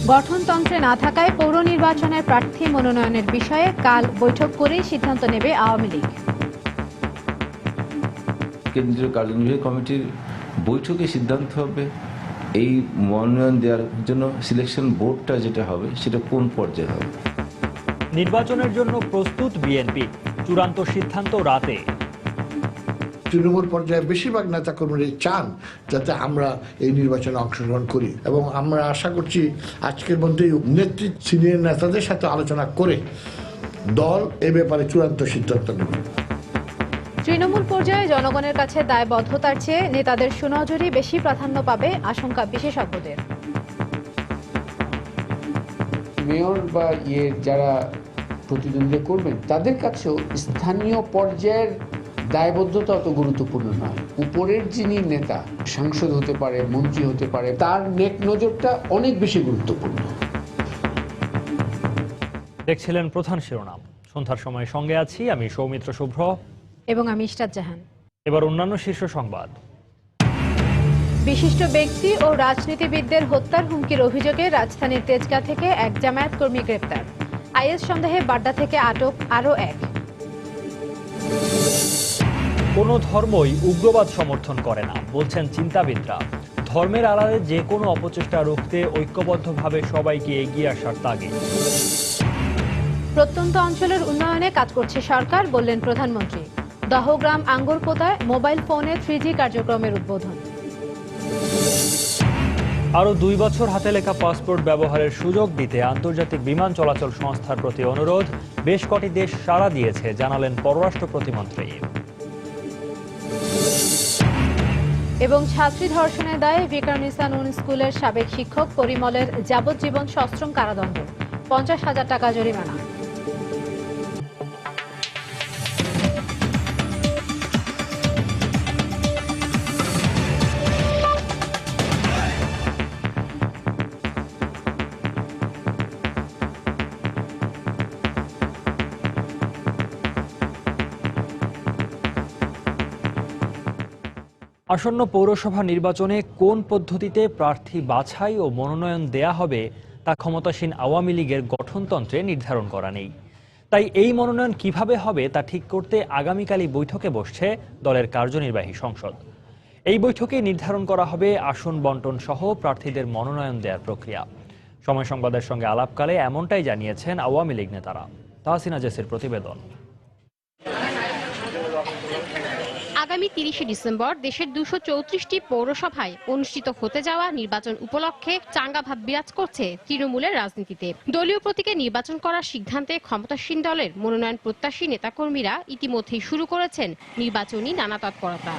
গঠনতন্ত্রে না থাকায় পৌর নির্বাচনের প্রার্থী মনোনয়নের বিষয়ে কাল বৈঠক করে সিদ্ধান্ত নেবে আওয়ামী লীগ। কেন্দ্রীয় কার্যনির্বাহী কমিটির বৈঠকে সিদ্ধান্ত হবে এই মনোনয়ন দেওয়ার জন্য সিলেকশন বোর্ডটা যেটা হবে সেটা কোন পর্যায়ে হবে। নির্বাচনের জন্য প্রস্তুত বিএনপি, চূড়ান্ত সিদ্ধান্ত রাতে। তৃণমূল পর্যায়ে বেশিরভাগ নেতাকর্মীরা চান যাতে আমরা এই নির্বাচনে অংশগ্রহণ করি এবং আমরা আশা করছি আজকের মধ্যেই নেতৃত্ব সিনিয়র নেতাদের সাথে আলোচনা করে দল এ ব্যাপারে চূড়ান্ত সিদ্ধান্ত নেবে। তৃণমূল পর্যায়ে জনগণের কাছে দায়বদ্ধতার চেয়ে নেতাদের সুনজরই বেশি প্রাধান্য পাবে আশঙ্কা বিশেষজ্ঞদের। মেয়র বা যারা প্রতিদ্বন্দ্বিতা করবেন তাদের কাছেও স্থানীয় পর্যায়ের দায়বদ্ধতা অত গুরুত্বপূর্ণ নয়। উপরের যিনি নেতা, সাংসদ হতে পারে, মন্ত্রী হতে পারে, তার নেক নজরটা অনেক বেশি গুরুত্বপূর্ণ। দেখছিলেন প্রধান শিরোনাম। সন্ধ্যার সময় সঙ্গে আছি আমি সৌমিত্র শুভ্র এবং আমি ইশরাত জাহান। এবার অন্যান্য শীর্ষ সংবাদ। বিশিষ্ট ব্যক্তি ও রাজনীতিবিদদের হত্যার হুমকির অভিযোগে রাজধানীর তেজগাঁ থেকে এক জামায়াত কর্মী গ্রেপ্তার। আইএস সন্দেহে বাড্ডা থেকে আটক আরও এক। কোনো ধর্মই উগ্রবাদ সমর্থন করে না বলছেন চিন্তাবিদরা। ধর্মের আড়ালে যে কোনো অপচেষ্টা রুখতে ঐক্যবদ্ধভাবে সবাইকে এগিয়ে আসার তাগিদ। প্রত্যন্ত অঞ্চলের উন্নয়নে কাজ করছে সরকার বললেন প্রধানমন্ত্রী। দহগ্রাম আঙ্গুরপোতায় মোবাইল ফোনে 3G কার্যক্রমের উদ্বোধন। আরও 2 বছর হাতে লেখা পাসপোর্ট ব্যবহারের সুযোগ দিতে আন্তর্জাতিক বিমান চলাচল সংস্থার প্রতি অনুরোধ। বেশ কটি দেশ সাড়া দিয়েছে জানালেন পররাষ্ট্র প্রতিমন্ত্রী। এবং ছাত্রী ধর্ষণের দায়ে ভিকারুননিসা নূন স্কুলের সাবেক শিক্ষক পরিমলের যাবজ্জীবন সশ্রম কারাদণ্ড, 50,000 টাকা জরিমানা। আসন্ন পৌরসভা নির্বাচনে কোন পদ্ধতিতে প্রার্থী বাছাই ও মনোনয়ন দেয়া হবে তা ক্ষমতাসীন আওয়ামী লীগের গঠনতন্ত্রে নির্ধারণ করা নেই। তাই এই মনোনয়ন কিভাবে হবে তা ঠিক করতে আগামীকালই বৈঠকে বসছে দলের কার্যনির্বাহী সংসদ। এই বৈঠকে নির্ধারণ করা হবে আসন বন্টন সহ প্রার্থীদের মনোনয়ন দেওয়ার প্রক্রিয়া। সময় সংবাদের সঙ্গে আলাপকালে এমনটাই জানিয়েছেন আওয়ামী লীগ নেতারা। তাহসিনা জেসির প্রতিবেদন। আগামী 30শে ডিসেম্বর দেশের 234টি পৌরসভায় অনুষ্ঠিত হতে যাওয়া নির্বাচন উপলক্ষে চাঙ্গা ভাব বিরাজ করছে তৃণমূলের রাজনীতিতে। দলীয় প্রতীকে নির্বাচন করার সিদ্ধান্তে ক্ষমতাসীন দলের মনোনয়ন প্রত্যাশী নেতাকর্মীরা ইতিমধ্যেই শুরু করেছেন নির্বাচনী নানা তৎপরতা।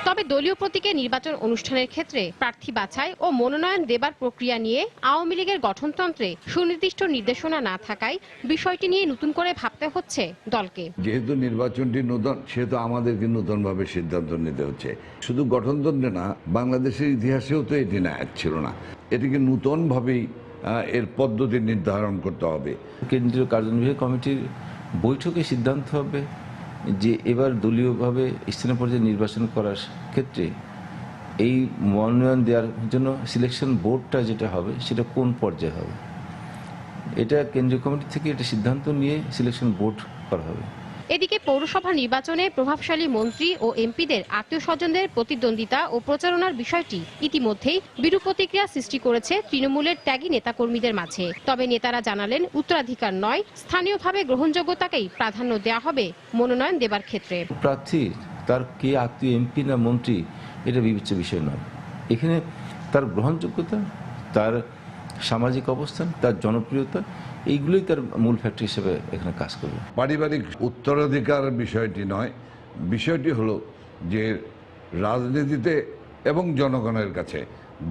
তবে দলীয় প্রতীকে নির্বাচন অনুষ্ঠানের ক্ষেত্রে প্রার্থী বাছাই ও মনোনয়ন দেবার প্রক্রিয়া নিয়ে আওয়ামী লীগের গঠনতন্ত্রে সুনির্দিষ্ট নির্দেশনা না থাকায় বিষয়টি নিয়ে নতুন করে ভাবতে হচ্ছে দলকে। যেহেতু নির্বাচনটি নতুন, সেহেতু আমাদেরকে নতুনভাবে সিদ্ধান্ত নিতে হচ্ছে। শুধু গঠনতন্ত্রে না, বাংলাদেশের ইতিহাসেও তো এটি না ছিল না। এটিকে নতুনভাবেই এর পদ্ধতি নির্ধারণ করতে হবে। কেন্দ্রীয় কার্যনির্বাহী কমিটির বৈঠকে সিদ্ধান্ত হবে যে এবার দলীয়ভাবে স্থানীয় পর্যায়ে নির্বাচন করার ক্ষেত্রে এই মনোনয়ন দেওয়ার জন্য সিলেকশন বোর্ডটা যেটা হবে সেটা কোন পর্যায়ে হবে। এটা কেন্দ্রীয় কমিটি থেকে এটা সিদ্ধান্ত নিয়ে সিলেকশন বোর্ড করা হবে। এদিকে পৌরসভা নির্বাচনে প্রভাবশালী মন্ত্রী ও এমপিদের আত্মীয় স্বজনদের প্রতিদ্বন্দ্বিতা ও প্রচারণার বিষয়টি ইতিমধ্যেই বিরূপ প্রতিক্রিয়া সৃষ্টি করেছে তৃণমূলের ত্যাগী নেতাকর্মীদের মাঝে। তবে নেতারা জানালেন উত্তরাধিকার নয়, স্থানীয়ভাবে গ্রহণযোগ্যতাকেই প্রাধান্য দেওয়া হবে মনোনয়ন দেবার ক্ষেত্রে। প্রার্থী তার কে আত্মীয়, এমপি না মন্ত্রী, এটা বিবেচ্য বিষয় নয়। এখানে তার গ্রহণযোগ্যতা, তার সামাজিক অবস্থান, তার জনপ্রিয়তা, এইগুলোই তার মূল ফ্যাক্টর হিসেবে এখানে কাজ করবে। পারিবারিক উত্তরাধিকার বিষয়টি নয়, বিষয়টি হলো যে রাজনীতিতে এবং জনগণের কাছে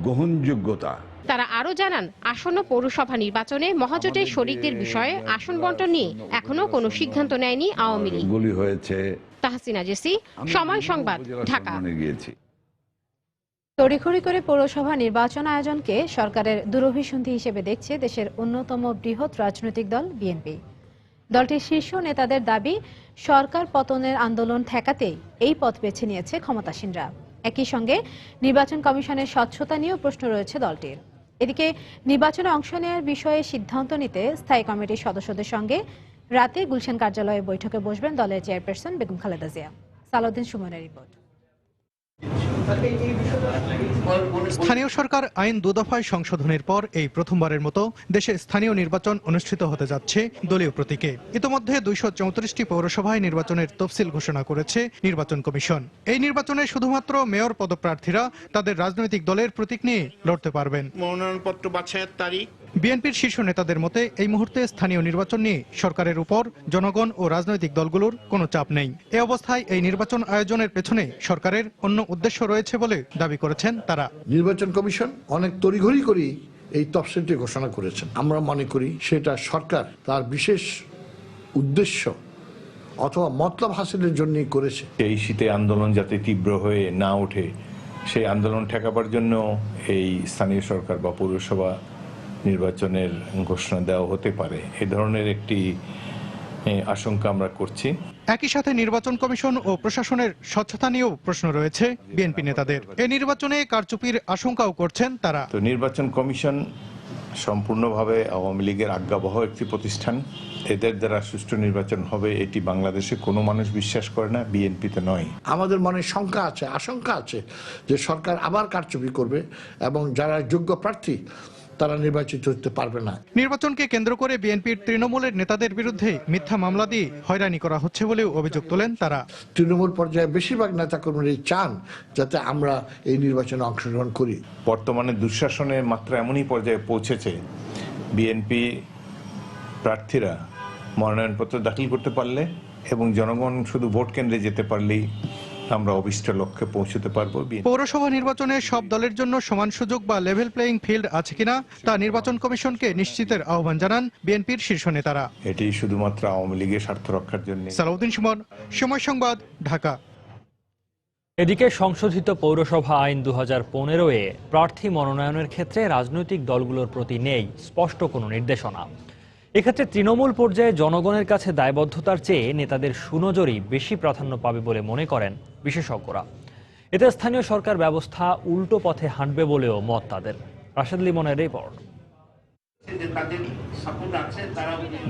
গ্রহণযোগ্যতা। তারা আরো জানান, আসন্ন পৌরসভা নির্বাচনে মহাজোটের শরিকদের বিষয়ে আসন বন্টন নিয়ে এখনো কোনো সিদ্ধান্ত নেয়নি আওয়ামী লীগ। গুলি হয়েছে। তাহসিনা জেসি, সময় সংবাদ, ঢাকা। তড়িঘড়ি করে পৌরসভা নির্বাচন আয়োজনকে সরকারের দুরভিসন্ধি হিসেবে দেখছে দেশের অন্যতম বৃহৎ রাজনৈতিক দল বিএনপি। দলটির শীর্ষ নেতাদের দাবি, সরকার পতনের আন্দোলন ঠেকাতেই এই পথ বেছে নিয়েছে ক্ষমতাসীনরা। একই সঙ্গে নির্বাচন কমিশনের স্বচ্ছতা নিয়েও প্রশ্ন রয়েছে দলটির। এদিকে নির্বাচনে অংশ নেওয়ার বিষয়ে সিদ্ধান্ত নিতে স্থায়ী কমিটির সদস্যদের সঙ্গে রাতে গুলশান কার্যালয়ে বৈঠকে বসবেন দলের চেয়ারপারসন বেগম খালেদা জিয়া। সালাউদ্দিন সুমনের রিপোর্ট। স্থানীয় সরকার আইন 2 দফায় সংশোধনের পর এই প্রথমবারের মতো দেশে স্থানীয় নির্বাচন অনুষ্ঠিত হতে যাচ্ছে দলীয় প্রতীকে। ইতোমধ্যে 234টি পৌরসভায় নির্বাচনের তফসিল ঘোষণা করেছে নির্বাচন কমিশন। এই নির্বাচনে শুধুমাত্র মেয়র পদপ্রার্থীরা তাদের রাজনৈতিক দলের প্রতীক নিয়ে লড়তে পারবেন। মনোনয়নপত্র বাছাইয়ের তারিখ। বিএনপির শীর্ষ নেতাদের মতে এই মুহূর্তে স্থানীয় নির্বাচন নিয়ে সরকারের উপর জনগণ ও রাজনৈতিক দলগুলোর কোনো চাপ নেই। এ অবস্থায় এই নির্বাচন আয়োজনের পেছনে সরকারের অন্য উদ্দেশ্য রয়েছে বলে দাবি করেছেন তারা। নির্বাচন কমিশন অনেক তড়িঘড়ি করে এই তফসিলটি ঘোষণা করেছেন। আমরা মনে করি সেটা সরকার তার বিশেষ উদ্দেশ্য অথবা মতলব হাসিলের জন্যই করেছে। এই শীতে আন্দোলন যাতে তীব্র হয়ে না ওঠে সেই আন্দোলন ঠেকাবার জন্য এই স্থানীয় সরকার বা পৌরসভা নির্বাচনের ঘোষণা দেওয়া হতে পারে, এ ধরনের একটি আশঙ্কা আমরা করছি। একই সাথে নির্বাচন কমিশন ও প্রশাসনের স্বচ্ছতা নিয়েও প্রশ্ন রয়েছে বিএনপি নেতাদের। এই নির্বাচনে কারচুপির আশঙ্কাও করছেন তারা। তো নির্বাচন কমিশন সম্পূর্ণভাবে আওয়ামী লীগের আজ্ঞাবহ একটি প্রতিষ্ঠান। এদের দ্বারা সুষ্ঠু নির্বাচন হবে এটি বাংলাদেশে কোনো মানুষ বিশ্বাস করে না, বিএনপিতে নয়। আমাদের মনে শঙ্কা আছে, আশঙ্কা আছে যে সরকার আবার কারচুপি করবে এবং যারা যোগ্য প্রার্থী তারা নির্বাচিত হতে পারবে না। নির্বাচনকে কেন্দ্র করে বিএনপির তৃণমূলের নেতাদের বিরুদ্ধে মিথ্যা মামলা দিয়ে হয়রানি করা হচ্ছে বলেও অভিযোগ তোলেন তারা। তৃণমূল পর্যায়ে বেশিরভাগ নেতাকর্মীরাই চান যাতে আমরা এই নির্বাচনে অংশগ্রহণ করি। বর্তমানে দুঃশাসনের মাত্রা এমনই পর্যায়ে পৌঁছেছে, বিএনপি প্রার্থীরা মনোনয়নপত্র দাখিল করতে পারলে এবং জনগণ শুধু ভোট কেন্দ্রে যেতে পারলেই আমরা অভিষ্ট লক্ষ্যে পৌঁছতে পারবো। পৌরসভা নির্বাচনে সব দলের জন্য সমান সুযোগ বা লেভেল প্লেইং ফিল্ড আছে কিনা তা নির্বাচন কমিশনকে নিশ্চিতের আহ্বান জানান বিএনপির শীর্ষ নেতারা। এটি শুধুমাত্র আওয়ামী লীগের স্বার্থ রক্ষার জন্য। সালাউদ্দিন সুমন, সময় সংবাদ, ঢাকা। এদিকে সংশোধিত পৌরসভা আইন 2015-এ প্রার্থী মনোনয়নের ক্ষেত্রে রাজনৈতিক দলগুলোর প্রতি নেই স্পষ্ট কোনো নির্দেশনা। এক্ষেত্রে তৃণমূল পর্যায়ে জনগণের কাছে দায়বদ্ধতার চেয়ে নেতাদের সুনজরই বেশি প্রাধান্য পাবে বলে মনে করেন বিশেষজ্ঞরা। এতে স্থানীয় সরকার ব্যবস্থা উল্টো পথে হাঁটবে বলেও মত তাদের। রাশেদ লিমনের রিপোর্ট।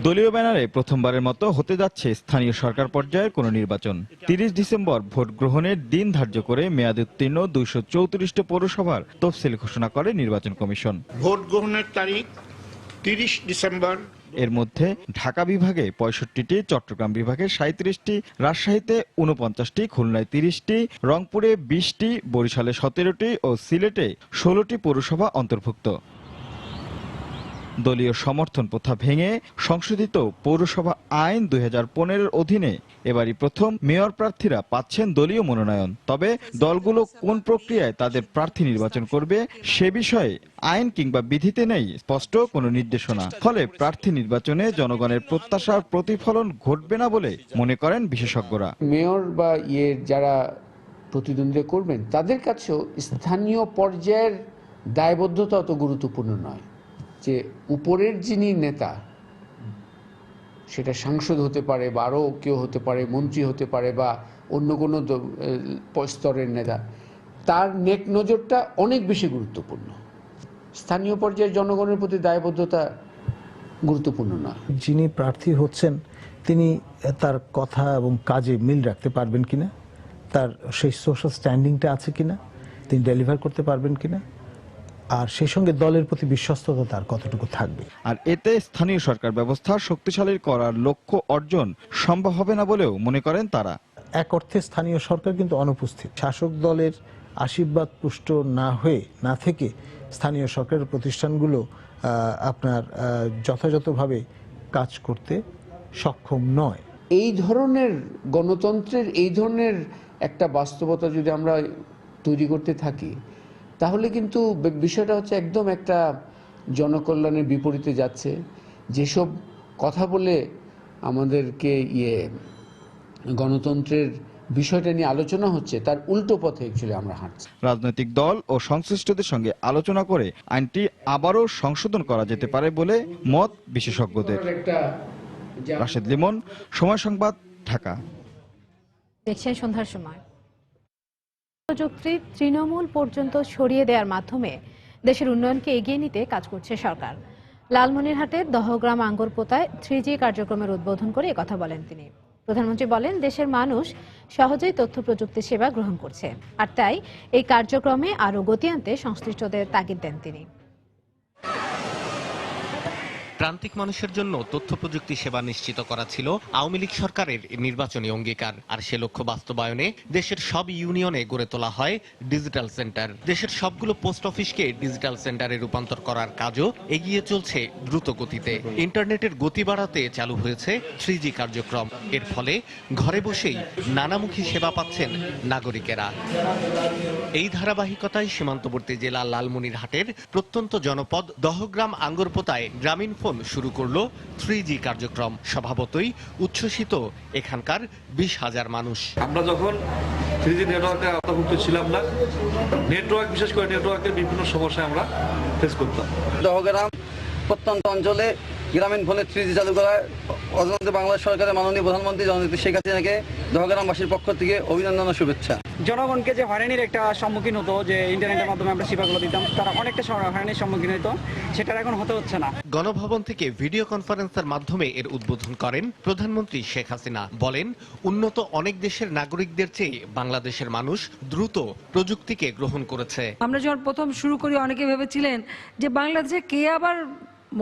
দলীয় ব্যানারে প্রথমবারের মতো হতে যাচ্ছে স্থানীয় সরকার পর্যায়ের কোনো নির্বাচন। 30 ডিসেম্বর ভোট গ্রহণের দিন ধার্য করে মেয়াদে উত্তীর্ণ 234টি পৌরসভার তফসিল ঘোষণা করে নির্বাচন কমিশন। ভোট গ্রহণের তারিখ 30 ডিসেম্বর। এর মধ্যে ঢাকা বিভাগে 65টি, চট্টগ্রাম বিভাগে 37টি, রাজশাহীতে 49টি, খুলনায় 30টি, রংপুরে 20টি, বরিশালে 17টি ও সিলেটে 16টি পৌরসভা অন্তর্ভুক্ত। দলীয় সমর্থন প্রথা ভেঙে সংশোধিত পৌরসভা আইন 2015-এর অধীনে এবারই প্রথম মেয়র প্রার্থীরা পাচ্ছেন দলীয় মনোনয়ন। তবে দলগুলো কোন প্রক্রিয়ায় তাদের প্রার্থী নির্বাচন করবে সে বিষয়ে আইন কিংবা বিধিতে নেই স্পষ্ট কোনো নির্দেশনা। ফলে প্রার্থী নির্বাচনে জনগণের প্রত্যাশার প্রতিফলন ঘটবে না বলে মনে করেন বিশেষজ্ঞরা। মেয়র বা যারা প্রতিদ্বন্দ্বিতা করবেন তাদের কাছেও স্থানীয় পর্যায়ের দায়বদ্ধতা অত গুরুত্বপূর্ণ নয়। যে উপরের যিনি নেতা, সেটা সাংসদ হতে পারে বা আরও কেউ হতে পারে, মন্ত্রী হতে পারে বা অন্য কোনো স্তরের নেতা, তার নেক নজরটা অনেক বেশি গুরুত্বপূর্ণ। স্থানীয় পর্যায়ে জনগণের প্রতি দায়বদ্ধতা গুরুত্বপূর্ণ নয়। যিনি প্রার্থী হচ্ছেন তিনি তার কথা এবং কাজে মিল রাখতে পারবেন কিনা, তার সেই সোশ্যাল স্ট্যান্ডিংটা আছে কিনা, তিনি ডেলিভার করতে পারবেন কিনা, আর সেই সঙ্গে দলের প্রতি বিশ্বস্ততা তার কতটুকু থাকবে। আর এতে স্থানীয় সরকার ব্যবস্থা শক্তিশালী করার লক্ষ্য অর্জন সম্ভব হবে না বলেও মনে করেন তারা। এক অর্থে স্থানীয় সরকার কিন্তু অনুপস্থিত। শাসক দলের আশীর্বাদ পুষ্ট না থেকে স্থানীয় সরকারের প্রতিষ্ঠানগুলো আপনার যথাযথভাবে কাজ করতে সক্ষম নয়। এই ধরনের গণতন্ত্রের এই ধরনের একটা বাস্তবতা যদি আমরা তৈরি করতে থাকি, তাহলে কিন্তু বিষয়টা হচ্ছে একদম একটা জনকল্যাণের বিপরীতে যাচ্ছে। যেসব কথা বলে আমাদেরকে গণতন্ত্রের বিষয়টা নিয়ে আলোচনা হচ্ছে, তার উল্টো পথে অ্যাকচুয়ালি আমরা হাঁটছি। রাজনৈতিক দল ও সংশ্লিষ্টদের সঙ্গে আলোচনা করে আইনটি আবারও সংশোধন করা যেতে পারে বলে মত বিশেষজ্ঞদের। রাশেদ লিমন, সময় সংবাদ, ঢাকা। দেখছেন সন্ধ্যার সময়। প্রযুক্তি তৃণমূল পর্যন্ত ছড়িয়ে দেওয়ার মাধ্যমে দেশের উন্নয়নকে এগিয়ে নিতে কাজ করছে সরকার। লালমনিরহাটের দহগ্রাম আঙ্গরপোতায় 3G কার্যক্রমের উদ্বোধন করে একথা বলেন তিনি। প্রধানমন্ত্রী বলেন, দেশের মানুষ সহজেই তথ্য প্রযুক্তি সেবা গ্রহণ করছে, আর তাই এই কার্যক্রমে আরও গতি আনতে সংশ্লিষ্টদের তাগিদ দেন তিনি। প্রান্তিক মানুষের জন্য তথ্য প্রযুক্তি সেবা নিশ্চিত করা ছিল আওয়ামী লীগ সরকারের নির্বাচনী অঙ্গীকার। আর সে লক্ষ্য বাস্তবায়নে দেশের সব ইউনিয়নে গড়ে তোলা হয় ডিজিটাল সেন্টার। দেশের সবগুলো পোস্ট অফিসকে ডিজিটাল সেন্টারে রূপান্তর করার কাজও এগিয়ে চলছে দ্রুত গতিতে। ইন্টারনেটের গতি বাড়াতে চালু হয়েছে 3G কার্যক্রম। এর ফলে ঘরে বসেই নানামুখী সেবা পাচ্ছেন নাগরিকেরা। এই ধারাবাহিকতায় সীমান্তবর্তী জেলা লালমনিরহাটের প্রত্যন্ত জনপদ দহগ্রাম আঙ্গরপোতায় গ্রামীণ ফোন শুরু করলো 3G কার্যক্রম। স্বভাবতই উচ্ছ্বসিত এখানকার 20,000 মানুষ। আমরা যখন 3G নেটওয়ার্কে আওতাভুক্ত ছিলাম না, নেটওয়ার্ক বিশেষ করে নেটওয়ার্কের বিভিন্ন সমস্যা আমরা ফেস করতাম। দহগ্রাম প্রত্যন্ত অঞ্চলে গ্রামীণ ফোনে 3G চালু করায় অজান্তে বাংলাদেশ সরকারের মাননীয় প্রধানমন্ত্রী জননেত্রী শেখ হাসিনাকে দহগ্রামবাসীর পক্ষ থেকে অভিনন্দন ও শুভেচ্ছা। জনগণকে যে হয়রানির একটা সম্মুখীন হতো, যে ইন্টারনেটের মাধ্যমে আমরা সেবাগুলো দিতাম, তারা অনেকটা হয়রানির সম্মুখীন হতো, সেটা এখন হতে হচ্ছে না। গণভবন থেকে ভিডিও কনফারেন্সের মাধ্যমে এর উদ্বোধন করেন প্রধানমন্ত্রী শেখ হাসিনা। বলেন, উন্নত অনেক দেশের নাগরিকদের চেয়ে বাংলাদেশের মানুষ দ্রুত প্রযুক্তিকে গ্রহণ করেছে। আমরা যখন প্রথম শুরু করি, অনেকে ভেবেছিলেন যে বাংলাদেশে কে আবার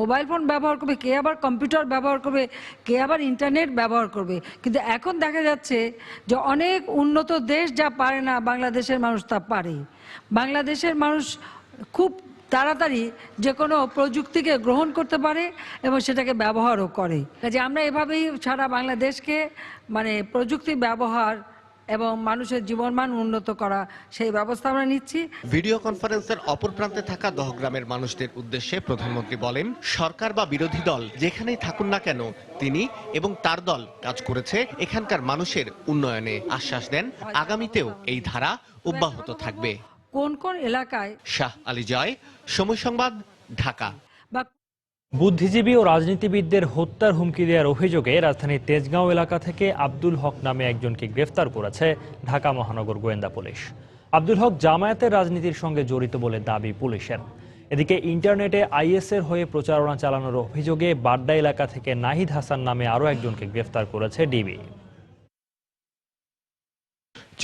মোবাইল ফোন ব্যবহার করবে, কে আবার কম্পিউটার ব্যবহার করবে, কে আবার ইন্টারনেট ব্যবহার করবে। কিন্তু এখন দেখা যাচ্ছে যে অনেক উন্নত দেশ যা পারে না, বাংলাদেশের মানুষ তা পারে। বাংলাদেশের মানুষ খুব তাড়াতাড়ি যে কোনো প্রযুক্তিকে গ্রহণ করতে পারে এবং সেটাকে ব্যবহারও করে। কাজে আমরা এভাবেই সারা বাংলাদেশকে প্রযুক্তি ব্যবহার এবং মানুষের জীবনমান উন্নত করা, সেই ব্যবস্থা আমরা নিচ্ছি। ভিডিও কনফারেন্সের অপর প্রান্তে থাকা দহগ্রামের মানুষদের উদ্দেশ্যে প্রধানমন্ত্রী বলেন, সরকার বা বিরোধী দল যেখানেই থাকুন না কেন, তিনি এবং তার দল কাজ করেছে এখানকার মানুষের উন্নয়নে। আশ্বাস দেন, আগামীতেও এই ধারা অব্যাহত থাকবে। কোন কোন এলাকায়। শাহ আলী জয়, সময় সংবাদ, ঢাকা। বুদ্ধিজীবী ও রাজনীতিবিদদের হত্যার হুমকি দেওয়ার অভিযোগে রাজধানীর তেজগাঁও এলাকা থেকে আব্দুল হক নামে একজনকে গ্রেফতার করেছে ঢাকা মহানগর গোয়েন্দা পুলিশ। আব্দুল হক জামায়াতের রাজনীতির সঙ্গে জড়িত বলে দাবি পুলিশের। এদিকে ইন্টারনেটে আইএসের হয়ে প্রচারণা চালানোর অভিযোগে বাড্ডা এলাকা থেকে নাহিদ হাসান নামে আরও একজনকে গ্রেফতার করেছে ডিবি।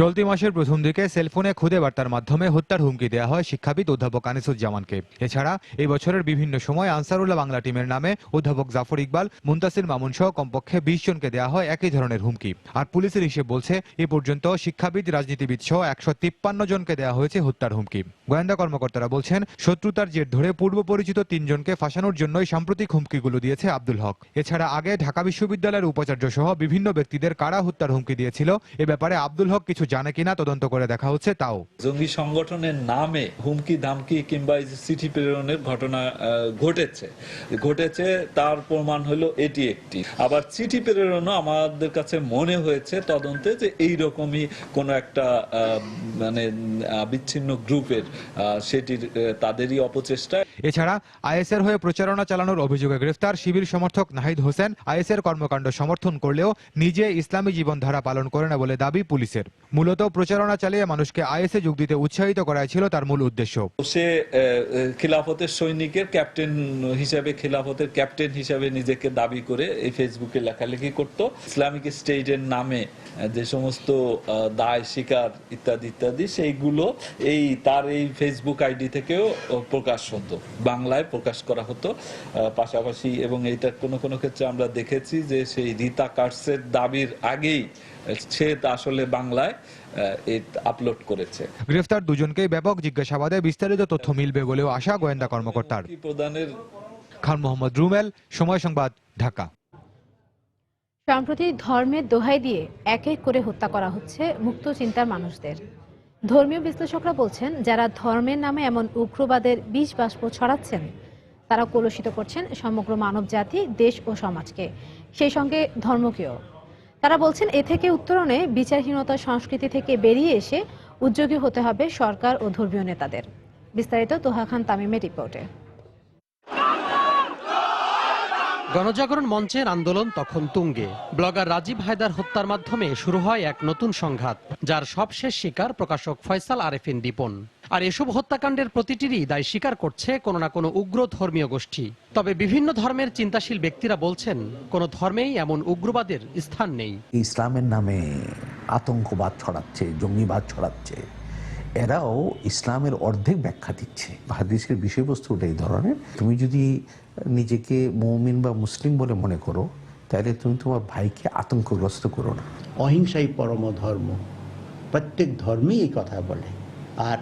চলতি মাসের প্রথম দিকে সেলফোনে খুদে বার্তার মাধ্যমে হত্যার হুমকি দেওয়া হয় শিক্ষাবিদ অধ্যাপক আনিসুজ্জামানকে। এছাড়া এই বছরের বিভিন্ন সময় আনসারুল্লাহ বাংলা টিমের নামে অধ্যাপক জাফর ইকবাল, মুনতাসির মামুন সহ কমপক্ষে 20 জনকে দেওয়া হয় একই ধরনের হুমকি। আর পুলিশের হিসেব বলছে, এ পর্যন্ত শিক্ষাবিদ, রাজনীতিবিদ সহ 153 জনকে দেওয়া হয়েছে হত্যার হুমকি। গোয়েন্দা কর্মকর্তারা বলছেন, শত্রুতার জের ধরে পূর্ব পরিচিত 3 জনকে ফাঁসানোর জন্যই সাম্প্রতিক হুমকিগুলো দিয়েছে আব্দুল হক। এছাড়া আগে ঢাকা বিশ্ববিদ্যালয়ের উপাচার্য সহ বিভিন্ন ব্যক্তিদের কারা হত্যার হুমকি দিয়েছিল, এ ব্যাপারে আব্দুল হক কিছু জানে কিনা তদন্ত করে দেখা হচ্ছে। তাও জঙ্গি সংগঠনের নামে হুমকি ধামকি কিংবা চিঠি প্রেরণের ঘটনা ঘটেছে তার প্রমাণ হলো এটি একটি। আবার চিঠি প্রেরণও আমাদের কাছে মনে হয়েছে তদন্তে যে এইরকমই কোন একটা বিচ্ছিন্ন গ্রুপের সেটির তাদেরই অপচেষ্টা। এছাড়া আইএসের হয়ে প্রচারণা চালানোর অভিযোগে গ্রেফতার শিবির সমর্থক নাহিদ হোসেন আইএসের কর্মকাণ্ড সমর্থন করলেও নিজে ইসলামী জীবনধারা পালন করে না বলে দাবি পুলিশের। মূলত প্রচারণা চালিয়ে মানুষকে আইএসে যোগ দিতে উৎসাহিত করাই ছিল তার মূল উদ্দেশ্য। সে খিলাফতের সৈনিকের ক্যাপ্টেন হিসাবে নিজেকে দাবি করে এই ফেসবুকে লেখালেখি করত। ইসলামিক স্টেটের নামে যে সমস্ত দায় স্বীকার ইত্যাদি ইত্যাদি সেইগুলো তার এই ফেসবুক আইডি থেকেও প্রকাশ হতো, বাংলায় প্রকাশ করা হতো পাশাপাশি। এবং এইটার কোনো ক্ষেত্রে আমরা দেখেছি যে সেই রিতা কার্সের দাবির আগেই সে আসলে বাংলায় আপলোড করেছে। গ্রেফতার দুজনকেই ব্যাপক জিজ্ঞাসাবাদে বিস্তারিত তথ্য মিলবে বলেও আশা গোয়েন্দা কর্মকর্তার। খান মোহাম্মদ রুমেল, সময় সংবাদ, ঢাকা। সম্প্রতি ধর্মের দোহাই দিয়ে এক এক করে হত্যা করা হচ্ছে মুক্ত চিন্তার মানুষদের। ধর্মীয় বিশ্লেষকরা বলছেন, যারা ধর্মের নামে এমন উগ্রবাদের বিষ বাষ্প ছড়াচ্ছেন, তারা কলুষিত করছেন সমগ্র মানব জাতি, দেশ ও সমাজকে, সেই সঙ্গে ধর্মকেও। তারা বলছেন, এ থেকে উত্তরণে বিচারহীনতা সংস্কৃতি থেকে বেরিয়ে এসে উদ্যোগী হতে হবে সরকার ও ধর্মীয় নেতাদের। বিস্তারিত তোহা খান তামিমের রিপোর্টে। গণজাগরণ মঞ্চের আন্দোলন তখন তুঙ্গে। ব্লগার রাজীব হায়দার হত্যার মাধ্যমে শুরু হয় এক নতুন সংঘাত, যার সবশেষ শিকার প্রকাশক ফয়সাল আরেফিন দীপন। আর এসব হত্যাকাণ্ডের প্রতিটিরই দায় স্বীকার করছে কোনো না কোনো উগ্র ধর্মীয় গোষ্ঠী। তবে বিভিন্ন ধর্মের চিন্তাশীল ব্যক্তিরা বলছেন কোনো ধর্মেই এমন উগ্রবাদের স্থান নেই। ইসলামের নামে আতঙ্কবাদ ছড়াচ্ছে, জঙ্গিবাদ ছড়াচ্ছে, এরাও ইসলামের অর্ধেক ব্যাখ্যা দিচ্ছে। হাদিসের বিষয়বস্তুটা এই ধরনের, তুমি যদি নিজেকে মুমিন বা মুসলিম বলে মনে করো তাহলে তুমি তোমার ভাইকে আতঙ্কগ্রস্ত করো না। অহিংসাই পরম ধর্ম, প্রত্যেক ধর্মেই এই কথা বলে। আর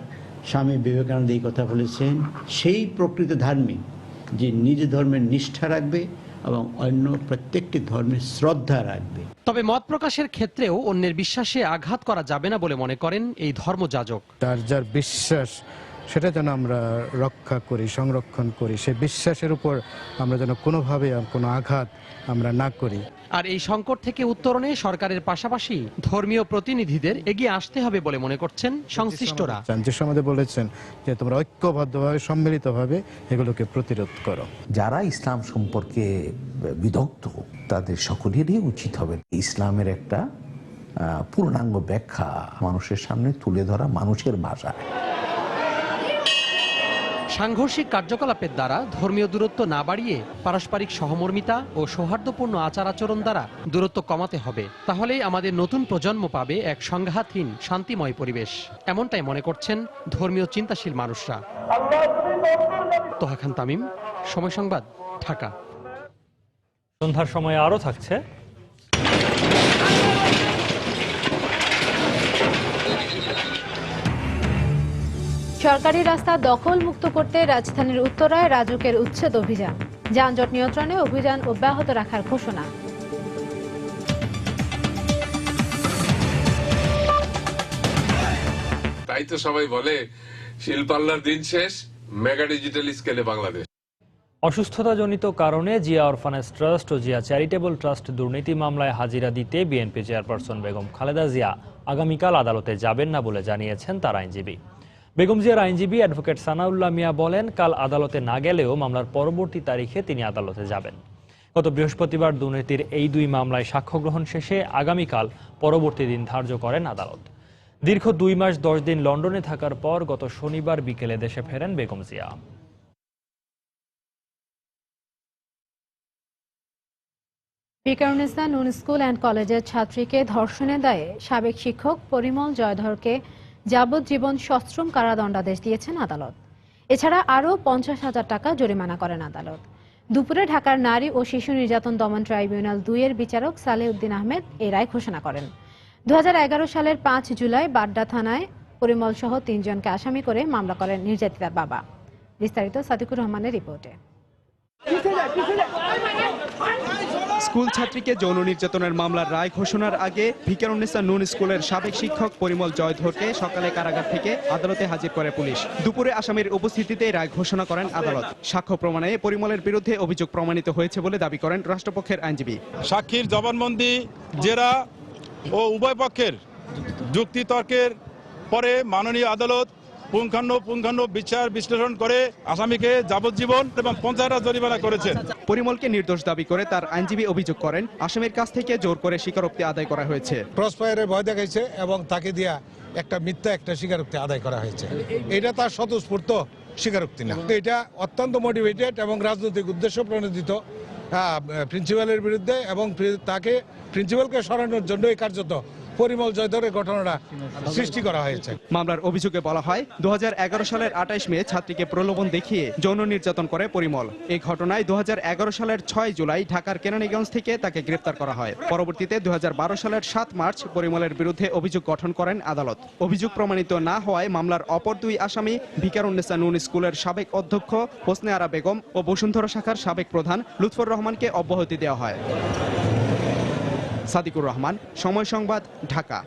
স্বামী বিবেকানন্দ এই কথা বলেছেন, সেই প্রকৃত ধার্মিক যে নিজ ধর্মের নিষ্ঠা রাখবে এবং অন্য প্রত্যেকটি ধর্মের শ্রদ্ধা রাখবে। তবে মত প্রকাশের ক্ষেত্রেও অন্যের বিশ্বাসে আঘাত করা যাবে না বলে মনে করেন এই ধর্মযাজক। তার যার বিশ্বাস সেটা যেন আমরা রক্ষা করি, সংরক্ষণ করি, সে বিশ্বাসের উপর আমরা যেন কোনোভাবে কোনো আঘাত আমরা না করি। আর এই সংকট থেকে উত্তরণে সরকারের পাশাপাশি ধর্মীয় প্রতিনিধিদের এগিয়ে আসতে হবে বলে মনে করছেন সংশ্লিষ্টরা। যে সমাজে বলেছেন যে তোমরা ঐক্যবদ্ধভাবে সম্মিলিতভাবে এগুলোকে প্রতিরোধ করো। যারা ইসলাম সম্পর্কে বিদগ্ধ তাদের সকলেরই উচিত হবে ইসলামের একটা পূর্ণাঙ্গ ব্যাখ্যা মানুষের সামনে তুলে ধরা, মানুষের ভাষায়। সাংঘর্ষিক কার্যকলাপের দ্বারা ধর্মীয় দূরত্ব না বাড়িয়ে পারস্পরিক সহমর্মিতা ও সৌহার্দ্যপূর্ণ আচার আচরণ দ্বারা দূরত্ব কমাতে হবে। তাহলেই আমাদের নতুন প্রজন্ম পাবে এক সংঘাতহীন শান্তিময় পরিবেশ। এমনটাই মনে করছেন ধর্মীয় চিন্তাশীল মানুষরা। তোহা খান তামিম, সময় সংবাদ, ঢাকা। সন্ধ্যার সময় আরও থাকছে সরকারি রাস্তা দখল মুক্ত করতে রাজধানীর উত্তরায় রাজুকের উচ্ছেদ অভিযান, যানজট নিয়ন্ত্রণে অভিযান অব্যাহত রাখার ঘোষণা। তাই তো সবাই বলে শিল্পাল্লার দিন শেষ, মেগা ডিজিটাল স্কেলে বাংলাদেশ। অসুস্থতাজনিত কারণে জিয়া অরফানেজ ট্রাস্ট ও জিয়া চ্যারিটেবল ট্রাস্ট দুর্নীতি মামলায় হাজিরা দিতে বিএনপি চেয়ারপারসন বেগম খালেদা জিয়া আগামীকাল আদালতে যাবেন না বলে জানিয়েছেন তার আইনজীবী। বেগম জিয়ার আইনজীবী অ্যাডভোকেট সানাউল্লাহ মিয়া বলেন, কাল আদালতে না গেলেও মামলার পরবর্তী তারিখে তিনি আদালতে যাবেন। গত বৃহস্পতিবার দুর্নীতির এই দুই মামলায় সাক্ষ্য গ্রহণ শেষে আগামীকাল পরবর্তী দিন ধার্য করেন আদালত। দীর্ঘ 2 মাস 10 দিন লন্ডনে থাকার পর গত শনিবার বিকেলে দেশে ফেরেন বেগম জিয়া। বিকারুন্নেসা নুন স্কুল অ্যান্ড কলেজের ছাত্রীকে ধর্ষণের দায়ে সাবেক শিক্ষক পরিমল জয়ধরকে যাবজ্জীবন সশ্রম কারাদণ্ডাদেশ দিয়েছেন আদালত। এছাড়া আরও 50,000 টাকা জরিমানা করেন আদালত। দুপুরে ঢাকার নারী ও শিশু নির্যাতন দমন ট্রাইব্যুনাল 2-এর বিচারক সালেউদ্দিন আহমেদ এই রায় ঘোষণা করেন। 2011 সালের 5 জুলাই বাড্ডা থানায় পরিমল সহ 3 জনকে আসামি করে মামলা করেন নির্যাতিতার বাবা। বিস্তারিত সাদিকুর রহমানের রিপোর্টে। স্কুল ছাত্রীকে যৌন নির্যাতনের মামলার রায় ঘোষণার আগে ভিকারুন্নেসা নুন স্কুলের সাবেক শিক্ষক পরিমল জয়ধরকে সকালে কারাগার থেকে আদালতে হাজির করে পুলিশ। দুপুরে আসামির উপস্থিতিতে রায় ঘোষণা করেন আদালত। সাক্ষ্য প্রমাণে পরিমলের বিরুদ্ধে অভিযোগ প্রমাণিত হয়েছে বলে দাবি করেন রাষ্ট্রপক্ষের আইনজীবী। সাক্ষীর জবানবন্দি, জেরা ও উভয় পক্ষের যুক্তিতর্কের পরে মাননীয় আদালত পুঙ্খানু বিচার বিশ্লেষণ করে আসামিকে যাবজ্জীবন এবং 50,000 জরিমানা করেছেন। পরিমলকে নির্দোষ দাবি করে তার আইনজীবী অভিযোগ করেন, আসামির কাছ থেকে জোর করে স্বীকারোক্তি আদায় করা হয়েছে। ক্রসফায়ারের ভয় দেখাইছে এবং তাকে দিয়া একটা মিথ্যা স্বীকারোক্তি আদায় করা হয়েছে। এটা তার স্বতঃস্ফূর্ত স্বীকারোক্তি না, এটা অত্যন্ত মোটিভেটেড এবং রাজনৈতিক উদ্দেশ্য প্রণোদিত প্রিন্সিপালের বিরুদ্ধে, এবং তাকে প্রিন্সিপালকে সরানোর জন্য এই কার্যত পরিমল জয়ধরের ঘটনাটা সৃষ্টি করা হয়েছে। মামলার অভিযোগে বলা হয় 2011 সালের 28 মে ছাত্রীকে প্রলোভন দেখিয়ে যৌন নির্যাতন করে পরিমল। এই ঘটনায় 2011 সালের 6 জুলাই ঢাকার কেরানীগঞ্জ থেকে তাকে গ্রেফতার করা হয়। পরবর্তীতে 2012 সালের 7 মার্চ পরিমলের বিরুদ্ধে অভিযোগ গঠন করেন আদালত। অভিযোগ প্রমাণিত না হওয়ায় মামলার অপর 2 আসামি ভিকারুন্নেসা নুন স্কুলের সাবেক অধ্যক্ষ হোসনে আরা বেগম ও বসুন্ধরা শাখার সাবেক প্রধান লুৎফর রহমানকে অব্যাহতি দেওয়া হয়। সাদিকুর রহমান, সময় সংবাদ, ঢাকা।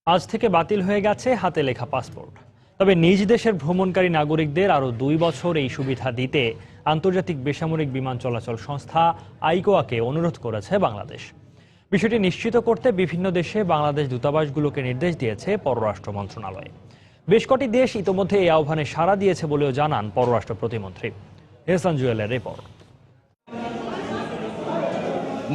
আজ থেকে বাতিল হয়ে গেছে হাতে লেখা পাসপোর্ট। তবে নিজ দেশের ভ্রমণকারী নাগরিকদের আরও 2 বছর এই সুবিধা দিতে আন্তর্জাতিক বেসামরিক বিমান চলাচল সংস্থা আইকোয়াকে অনুরোধ করেছে বাংলাদেশ। বিষয়টি নিশ্চিত করতে বিভিন্ন দেশে বাংলাদেশ দূতাবাসগুলোকে নির্দেশ দিয়েছে পররাষ্ট্র মন্ত্রণালয়। বেশ কটি দেশ ইতোমধ্যে এই আহ্বানে সাড়া দিয়েছে বলেও জানান পররাষ্ট্র প্রতিমন্ত্রী। এহসান জুয়েলের রিপোর্ট।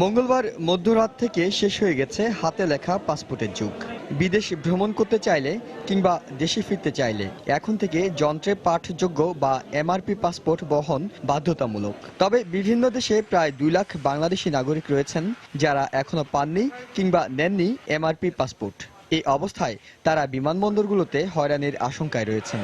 মঙ্গলবার মধ্যরাত থেকে শেষ হয়ে গেছে হাতে লেখা পাসপোর্টের যুগ। বিদেশ ভ্রমণ করতে চাইলে কিংবা দেশে ফিরতে চাইলে এখন থেকে যন্ত্রে পাঠযোগ্য বা এমআরপি পাসপোর্ট বহন বাধ্যতামূলক। তবে বিভিন্ন দেশে প্রায় 2 লাখ বাংলাদেশি নাগরিক রয়েছেন যারা এখনো পাননি কিংবা নেননি এমআরপি পাসপোর্ট। এই অবস্থায় তারা বিমানবন্দরগুলোতে হয়রানির আশঙ্কায় রয়েছেন।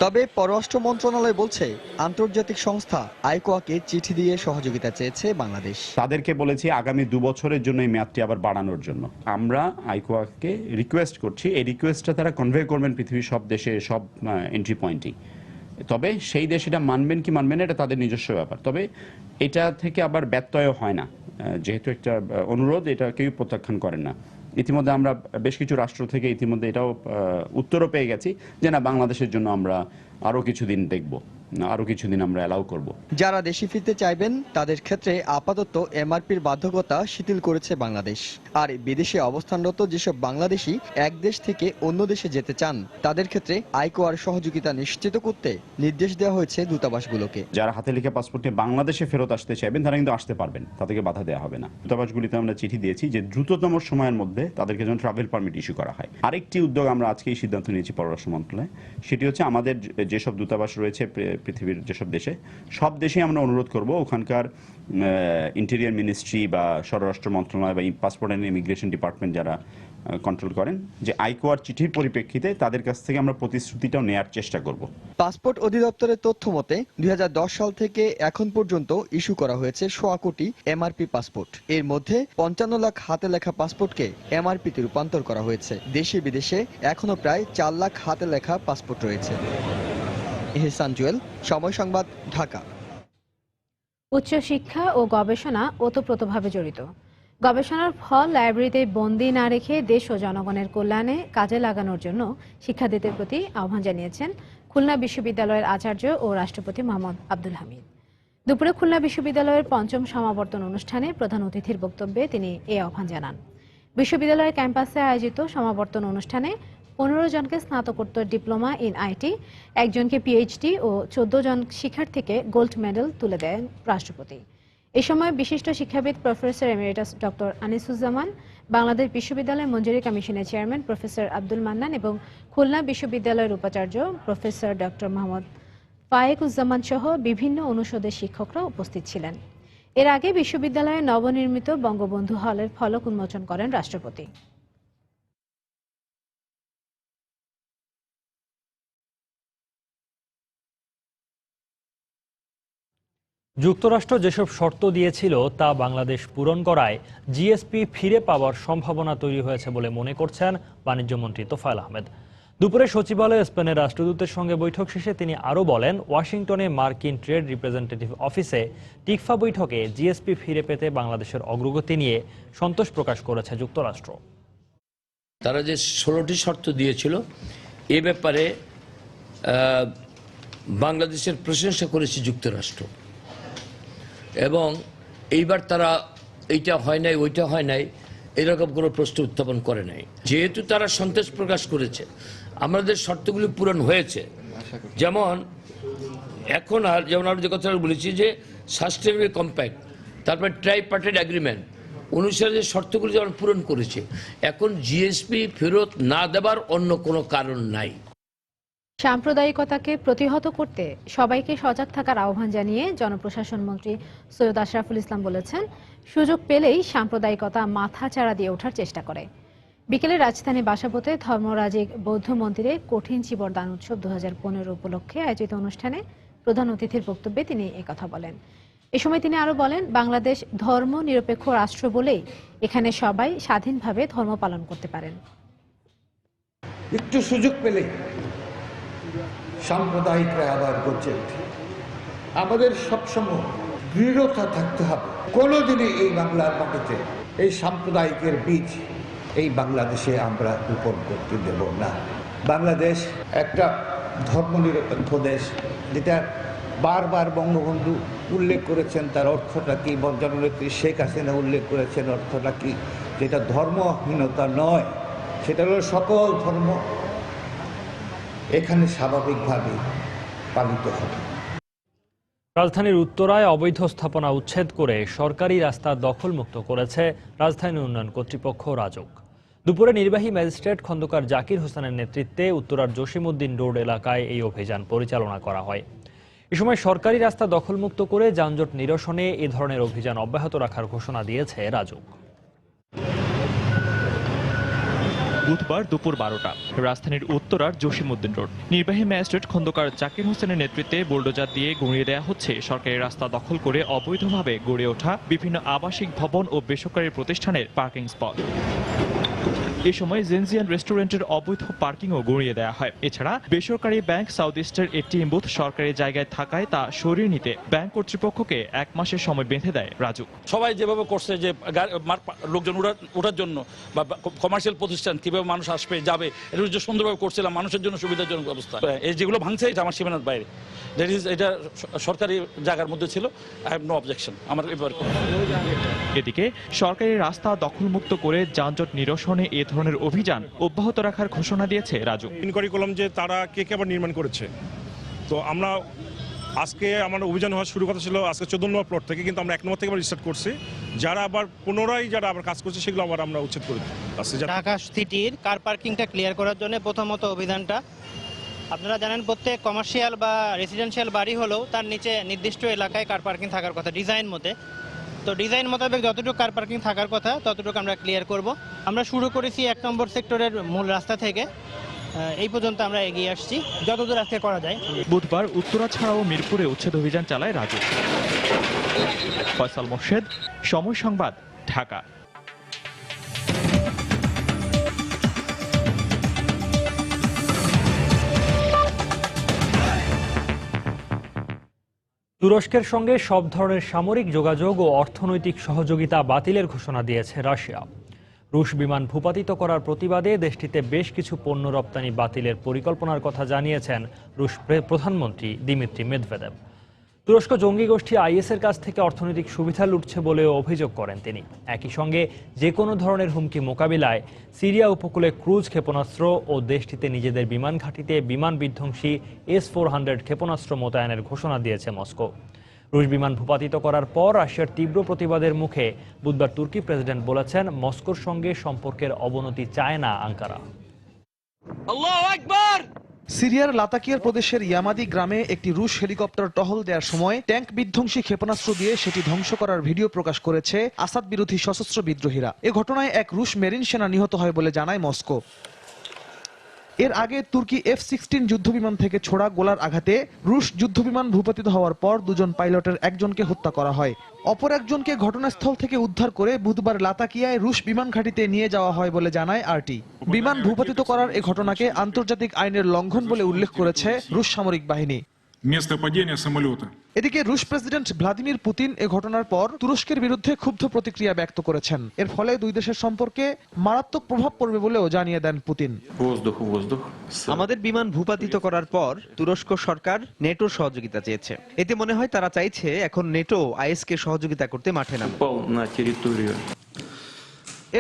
তবে পররাষ্ট্র মন্ত্রণালয় বলছে আন্তর্জাতিক সংস্থা আইকোয়াকে চিঠি দিয়ে সহযোগিতা চেয়েছে বাংলাদেশ। তাদেরকে বলেছি আগামী 2 বছরের জন্য এই মেয়াদটি আবার বাড়ানোর জন্য। আমরা আইকোয়াকে রিকোয়েস্ট করছি, এই রিকোয়েস্টটা তারা কনভে করবেন পৃথিবীর সব দেশে, সব এন্ট্রি পয়েন্টেই। তবে সেই দেশ এটা মানবেন কি মানবেন না এটা তাদের নিজস্ব ব্যাপার। তবে এটা থেকে আবার ব্যত্যয় হয় না, যেহেতু একটা অনুরোধ, এটা কেউ প্রত্যাখ্যান করেন না। ইতিমধ্যে আমরা বেশ কিছু রাষ্ট্র থেকে ইতিমধ্যে এটাও উত্তরও পেয়ে গেছি যে না, বাংলাদেশের জন্য আমরা আরও কিছুদিন দেখব, আরও কিছুদিন আমরা অ্যালাউ করব। যারা দেশে ফিরতে চাইবেন তাদের ক্ষেত্রে আপাতত এমআরপির বাধ্যকতা শিথিল করেছে বাংলাদেশ। আর বিদেশে অবস্থানরত যেসব বাংলাদেশি এক দেশ থেকে অন্য দেশে যেতে চান তাদের ক্ষেত্রে আইকোয়ার সহযোগিতা নিশ্চিত করতে নির্দেশ দেওয়া হয়েছে দূতাবাসগুলোকে। যারা হাতে লেখা পাসপোর্ট নিয়ে বাংলাদেশে ফেরত আসতে চাইবেন তারা কিন্তু আসতে পারবেন, তাদেরকে বাধা দেওয়া হবে না। দূতাবাসগুলিতে আমরা চিঠি দিয়েছি যে দ্রুততম সময়ের মধ্যে তাদেরকে যেন ট্রাভেল পারমিট ইস্যু করা হয়। আরেকটি উদ্যোগ আমরা আজকেই সিদ্ধান্ত নিয়েছি পররাষ্ট্র মন্ত্রণালয়ে, সেটি হচ্ছে আমাদের যেসব দূতাবাস রয়েছে পৃথিবীর যেসব দেশে, সব দেশে আমরা অনুরোধ করব ওখানকার ইন্টেরিয়র মিনিস্ট্রি বা স্বরাষ্ট্র মন্ত্রণালয় বা পাসপোর্ট অ্যান্ড ইমিগ্রেশন ডিপার্টমেন্ট যারা কন্ট্রোল করেন, যে আইকোয়ার চিঠির পরিপ্রেক্ষিতে তাদের কাছ থেকে আমরা প্রতিশ্রুতিটাও নেয়ার চেষ্টা করব। পাসপোর্ট অধিদপ্তরের তথ্য মতে 2010 সাল থেকে এখন পর্যন্ত ইস্যু করা হয়েছে 1.25 কোটি এমআরপি পাসপোর্ট। এর মধ্যে 55 লাখ হাতে লেখা পাসপোর্টকে এমআরপিতে রূপান্তর করা হয়েছে। দেশে বিদেশে এখনো প্রায় 4 লাখ হাতে লেখা পাসপোর্ট রয়েছে। ইহসান জুয়েল, সময় সংবাদ, ঢাকা। উচ্চশিক্ষা ও গবেষণা ওতপ্রোতভাবে জড়িত। গবেষণার ফল লাইব্রেরিতে বন্দী না রেখে দেশ ও জনগণের কল্যাণে কাজে লাগানোর জন্য শিক্ষার্থীদের প্রতি আহ্বান জানিয়েছেন খুলনা বিশ্ববিদ্যালয়ের আচার্য ও রাষ্ট্রপতি মোহাম্মদ আব্দুল হামিদ। দুপুরে খুলনা বিশ্ববিদ্যালয়ের 5ম সমাবর্তন অনুষ্ঠানে প্রধান অতিথির বক্তব্যে তিনি এই আহ্বান জানান। বিশ্ববিদ্যালয়ের ক্যাম্পাসে আয়োজিত সমাবর্তন অনুষ্ঠানে 15 জনকে স্নাতকোত্তর ডিপ্লোমা ইন আইটি, 1 জনকে পিএইচডি ও 14 জন শিক্ষার্থীকে গোল্ড মেডেল তুলে দেন রাষ্ট্রপতি। এ সময় বিশিষ্ট শিক্ষাবিদ professor emeritus doctor Anisuzzaman, Bangladesh বিশ্ববিদ্যালয় মঞ্জুরি কমিশনের চেয়ারম্যান প্রফেসর আব্দুল মান্নান এবং খুলনা বিশ্ববিদ্যালয়ের উপাচার্য প্রফেসর ডক্টর মোহাম্মদ ফায়েকুজ্জামান সহ বিভিন্ন অনুষদের শিক্ষকরা উপস্থিত ছিলেন। এর আগে বিশ্ববিদ্যালয়ের নবনির্মিত বঙ্গবন্ধু হলের ফলক উন্মোচন করেন রাষ্ট্রপতি। যুক্তরাষ্ট্র যেসব শর্ত দিয়েছিল তা বাংলাদেশ পূরণ করায় জিএসপি ফিরে পাওয়ার সম্ভাবনা তৈরি হয়েছে বলে মনে করছেন বাণিজ্যমন্ত্রী তোফায়েল আহমেদ। দুপুরে সচিবালয়ে স্পেনের রাষ্ট্রদূতের সঙ্গে বৈঠক শেষে তিনি আরও বলেন, ওয়াশিংটনে মার্কিন ট্রেড রিপ্রেজেন্টেটিভ অফিসে টিকফা বৈঠকে জিএসপি ফিরে পেতে বাংলাদেশের অগ্রগতি নিয়ে সন্তোষ প্রকাশ করেছে যুক্তরাষ্ট্র। তারা যে 16টি শর্ত দিয়েছিল এ ব্যাপারে বাংলাদেশের প্রশংসা করেছে যুক্তরাষ্ট্র, এবং এইবার তারা এইটা হয় নাই ওইটা হয় নাই এরকম কোনো প্রশ্ন উত্থাপন করে নাই। যেহেতু তারা সন্তোষ প্রকাশ করেছে আমাদের শর্তগুলি পূরণ হয়েছে, যেমন এখন আর যেমন আমরা যে কথাটা বলেছি যে সাস্টেনেবল কম্প্যাক্ট, তারপর ট্রাইপার্টাইট এগ্রিমেন্ট অনুসারে যে শর্তগুলি যেমন পূরণ করেছে, এখন জিএসপি ফেরত না দেবার অন্য কোনো কারণ নাই। সাম্প্রদায়িকতাকে প্রতিহত করতে সবাইকে সজাগ থাকার আহ্বান জানিয়ে জনপ্রশাসন মন্ত্রী সৈয়দ আশরাফুল ইসলাম বলেছেন, সুযোগ পেলেই সাম্প্রদায়িকতা মাথা চাড়া দিয়ে ওঠার চেষ্টা করে। বিকেলে রাজধানী বাসাবোতে ধর্মরাজিক বৌদ্ধ মন্দিরে কঠিন চিবর দান উৎসব 2015 উপলক্ষে আয়োজিত অনুষ্ঠানে প্রধান অতিথির বক্তব্যে তিনি একথা বলেন। এ সময় তিনি আরো বলেন, বাংলাদেশ ধর্ম নিরপেক্ষ রাষ্ট্র বলেই এখানে সবাই স্বাধীনভাবে ধর্ম পালন করতে পারেন। একটু সুযোগ পেলেই সাম্প্রদায়িকরা আবার গর্জে ওঠে। আমাদের সবসময় দৃঢ়তা থাকতে হবে, কোনোদিনই এই বাংলার মাটিতে এই সাম্প্রদায়িকের বীজ এই বাংলাদেশে আমরা রোপণ করতে দেব না। বাংলাদেশ একটা ধর্মনিরপেক্ষ দেশ, যেটা বারবার বঙ্গবন্ধু উল্লেখ করেছেন তার অর্থটা কি, জননেত্রী শেখ হাসিনা উল্লেখ করেছেন অর্থটা কি, যেটা ধর্মহীনতা নয়, সেটা হলো সকল ধর্ম এখানে স্বাভাবিকভাবে পালিত হবে। রাজধানীর উত্তরায় অবৈধ স্থাপনা উচ্ছেদ করে সরকারি রাস্তা দখলমুক্ত করেছে রাজধানী উন্নয়ন কর্তৃপক্ষ রাজউক। দুপুরে নির্বাহী ম্যাজিস্ট্রেট খন্দকার জাকির হোসেনের নেতৃত্বে উত্তরার জসিমউদ্দিন রোড এলাকায় এই অভিযান পরিচালনা করা হয়। এ সময় সরকারি রাস্তা দখলমুক্ত করে যানজট নিরসনে এ ধরনের অভিযান অব্যাহত রাখার ঘোষণা দিয়েছে রাজুক। বুধবার দুপুর 12টা রাজধানীর উত্তরার জসিমউদ্দিন রোড নির্বাহী ম্যাজিস্ট্রেট খন্দকার জাকির হোসেনের নেতৃত্বে বুলডোজার দিয়ে গুঁড়িয়ে দেওয়া হচ্ছে সরকারি রাস্তা দখল করে অবৈধভাবে গড়ে ওঠা বিভিন্ন আবাসিক ভবন ও বেসরকারি প্রতিষ্ঠানের পার্কিং স্পট। এ সময় জেনজিয়ান রেস্টুরেন্টের অবৈধ পার্কিংও গুঁড়িয়ে দেওয়া হয়। এছাড়া বেসরকারি ব্যাংক সাউথ ইস্টের এটিএম বুথ সরকারি জায়গায় থাকায় তা সরিয়ে নিতে ব্যাংক কর্তৃপক্ষকে 1 মাসের সময় বেঁধে দেয় রাজুক। সবাই যেভাবে করছে যে লোকজন ওঠার জন্য বা কমার্শিয়াল প্রতিষ্ঠান কিভাবে মানুষ আসবে যাবে এটা যে সুন্দরভাবে করছিলাম মানুষের জন্য সুবিধাজনক ব্যবস্থা। এই যেগুলো ভাঙছে এটা আমার সীমানার বাইরে, এটা সরকারি জায়গার মধ্যে ছিল। I have no objection. আমার এদিকে সরকারি রাস্তা দখলমুক্ত করে যানজট নিরসনে এ ধরনের অভিযান অব্যাহত রাখার ঘোষণা দিয়েছে রাজুক। ইনকোয়ারি করলাম যে তারা কে আবার নির্মাণ করেছে, তো আমরা আজকে আমার অভিযান হওয়া শুরু কথা ছিল আজকে 14 নম্বর প্লট থেকে, কিন্তু আমরা 1 নম্বর থেকে আবার রিস্টার্ট করছি। যারা আবার পুনরায় আবার কাজ করছে সেগুলো আবার আমরা উচ্ছেদ করে দিচ্ছি। ঢাকা সিটির কার পার্কিংটা ক্লিয়ার করার জন্য প্রথমত অভিযানটা, আপনারা জানেন প্রত্যেক কমার্শিয়াল বা রেসিডেন্সিয়াল বাড়ি হলেও তার নিচে নির্দিষ্ট এলাকায় কার পার্কিং থাকার কথা ডিজাইন মতে। তো ডিজাইন মোতাবেক যতটুকু কার পার্কিং থাকার কথা ততটুকু আমরা ক্লিয়ার করব। আমরা শুরু করেছি 1 নম্বর সেক্টরের মূল রাস্তা থেকে, এই পর্যন্ত আমরা এগিয়ে আসছি যতদূর আজকে করা যায়। বুধবার উত্তরা ছাড়াও মিরপুরে উচ্ছেদ অভিযান চালায় রাজুক। ফয়সাল মোর্শেদ, সময় সংবাদ, ঢাকা। তুরস্কের সঙ্গে সব ধরনের সামরিক যোগাযোগ ও অর্থনৈতিক সহযোগিতা বাতিলের ঘোষণা দিয়েছে রাশিয়া। রুশ বিমান ভূপাতিত করার প্রতিবাদে দেশটিতে বেশ কিছু পণ্য রপ্তানি বাতিলের পরিকল্পনার কথা জানিয়েছেন রুশ প্রধানমন্ত্রী দিমিত্রি মেদভেদেভ। তুরস্ক জঙ্গি গোষ্ঠী আইএসের কাছ থেকে অর্থনৈতিক সুবিধা লুটছে বলেও অভিযোগ করেন তিনি। একই সঙ্গে যে কোনো ধরনের হুমকি মোকাবিলায় সিরিয়া উপকূলে ক্রুজ ক্ষেপণাস্ত্র ও দেশটিতে নিজেদের বিমান ঘাঁটিতে বিমান বিধ্বংসী S-400 ক্ষেপণাস্ত্র মোতায়েনের ঘোষণা দিয়েছে মস্কো। রুশ বিমান ভূপাতিত করার পর রাশিয়ার তীব্র প্রতিবাদের মুখে বুধবার তুর্কি প্রেসিডেন্ট বলেছেন মস্কোর সঙ্গে সম্পর্কের অবনতি চায় না আঙ্কারা। আল্লাহু আকবার। সিরিয়ার লাতাকিয়ার প্রদেশের ইয়ামাদি গ্রামে একটি রুশ হেলিকপ্টার টহল দেওয়ার সময় ট্যাঙ্ক বিধ্বংসী ক্ষেপণাস্ত্র দিয়ে সেটি ধ্বংস করার ভিডিও প্রকাশ করেছে আসাদ বিরোধী সশস্ত্র বিদ্রোহীরা। এ ঘটনায় এক রুশ মেরিন সেনা নিহত হয় বলে জানায় মস্কো। এর আগে তুর্কি F-16 যুদ্ধবিমান থেকে ছোড়া গোলার আঘাতে রুশ যুদ্ধবিমান ভূপাতিত হওয়ার পর 2 জন পাইলটের একজনকে হত্যা করা হয়। অপর একজনকে ঘটনাস্থল থেকে উদ্ধার করে বুধবার লাতাকিয়ায় রুশ বিমান ঘাঁটিতে নিয়ে যাওয়া হয় বলে জানায় আরটি। বিমান ভূপাতিত করার এ ঘটনাকে আন্তর্জাতিক আইনের লঙ্ঘন বলে উল্লেখ করেছে রুশ সামরিক বাহিনী। এদিকে রুশ প্রেসিডেন্ট ভ্লাদিমির পুতিন এ ঘটনার পর তুরস্কের বিরুদ্ধে ক্ষুব্ধ প্রতিক্রিয়া ব্যক্ত করেছেন। এর ফলে দুই দেশের সম্পর্কে মারাত্মক প্রভাব পড়বে বলেও জানিয়ে দেন পুতিন। আমাদের বিমান ভূপাতিত করার পর তুরস্ক সরকার নেটোর সহযোগিতা চেয়েছে। এতে মনে হয় তারা চাইছে এখন নেটো আইএসকে সহযোগিতা করতে মাঠে নামবে।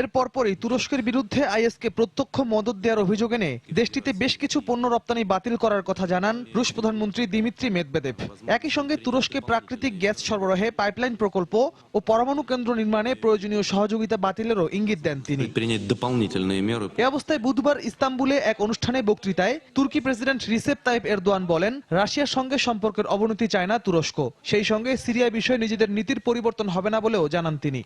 এর পরপরই তুরস্কের বিরুদ্ধে আইএসকে প্রত্যক্ষ মদদ দেওয়ার অভিযোগ এনে দেশটিতে বেশ কিছু পণ্য রপ্তানি বাতিল করার কথা জানান রুশ প্রধানমন্ত্রী দিমিত্রি মেদভেদেভ। একই সঙ্গে তুরস্কে প্রাকৃতিক গ্যাস সরবরাহে পাইপলাইন প্রকল্প ও পরমাণু কেন্দ্র নির্মাণে প্রয়োজনীয় সহযোগিতা বাতিলেরও ইঙ্গিত দেন তিনি। এ অবস্থায় বুধবার ইস্তাম্বুলে এক অনুষ্ঠানে বক্তৃতায় তুর্কি প্রেসিডেন্ট রিসেপ তাইপ এরদোয়ান বলেন রাশিয়ার সঙ্গে সম্পর্কের অবনতি চায় না তুরস্ক। সেই সঙ্গে সিরিয়া বিষয়ে নিজেদের নীতির পরিবর্তন হবে না বলেও জানান তিনি।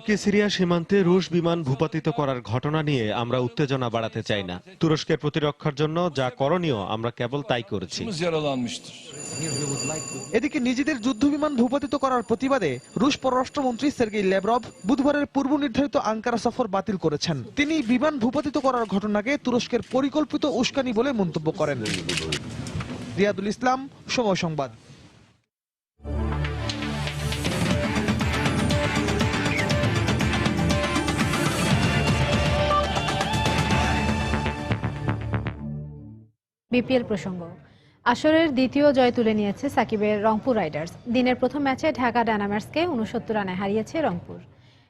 তুর্কি সিরিয়া সীমান্তে রুশ বিমান ভূপাতিত করার ঘটনা নিয়ে আমরা উত্তেজনা বাড়াতে চাই না। তুরস্কের প্রতিরক্ষার জন্য যা করণীয় আমরা কেবল তাই করেছি। এদিকে নিজেদের যুদ্ধবিমান ভূপাতিত করার প্রতিবাদে রুশ পররাষ্ট্রমন্ত্রী সের্গেই ল্যাভরভ বুধবারের পূর্ব নির্ধারিত আঙ্কারা সফর বাতিল করেছেন। তিনি বিমান ভূপাতিত করার ঘটনাকে তুরস্কের পরিকল্পিত উস্কানি বলে মন্তব্য করেন। রিয়াদুল ইসলাম, সময় সংবাদ। বিপিএল প্রসঙ্গ, আসরের দ্বিতীয় জয় তুলে নিয়েছে সাকিবের রংপুর রাইডার্স। দিনের প্রথম ম্যাচে ঢাকা ডায়নামার্সকে 69 রানে হারিয়েছে রংপুর।